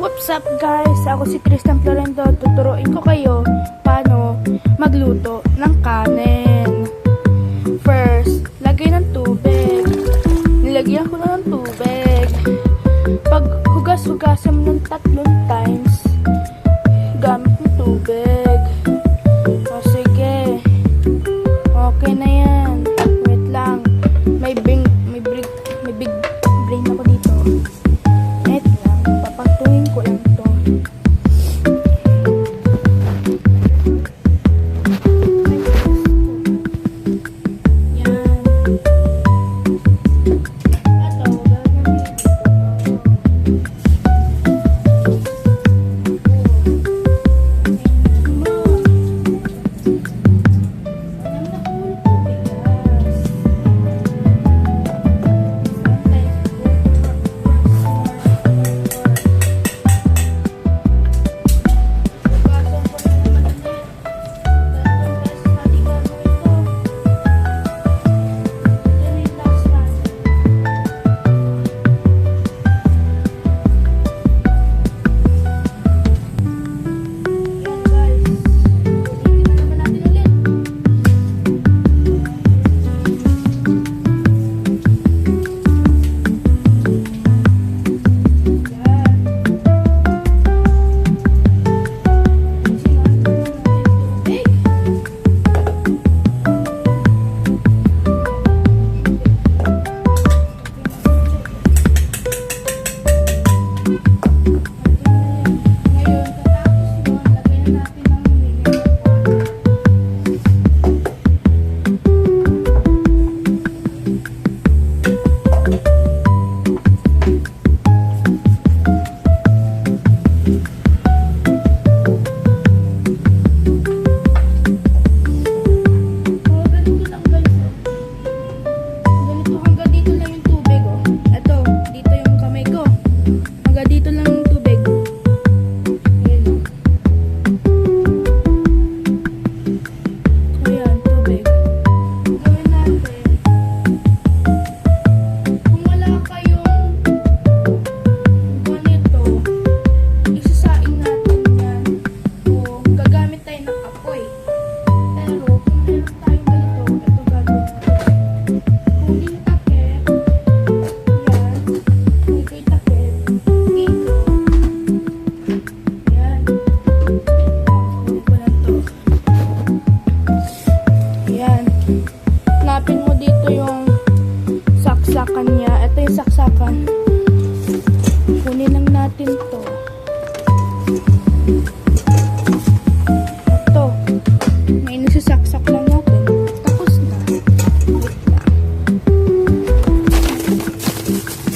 What's up guys? Ako si Tristan Florendo. Tuturuin ko kayo paano magluto ng kanin. First, lagay ng tubig. Nilagyan ko na ng tubig. Pag hugas-hugasan mo ng 3 times, gamit ng tubig. O sige. Okay na yan. Wait lang. May big brain ako dito. Wait lang. Papatuhin ko lang to. Yan. Ito, saksakan niya. Ito yung saksakan. Kunin lang natin to. Ito. May nasasaksak lang natin. Tapos na. Wait lang.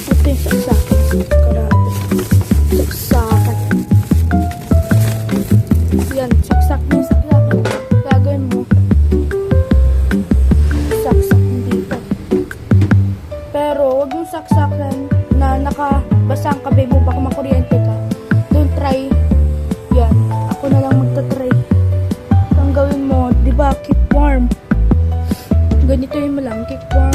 Ito yung saksakan. Grabe. Saksakan. Yan. Saksak na yung saksakan. Gagawin mo. Saksak dito. Pero wag yung saksakan na nakabasa ang kabay mo, baka makuryente ka. Don't try. Yan. Ako na lang magta-try. Ang gawin mo, di ba, keep warm. Ganito yun mo lang, keep warm.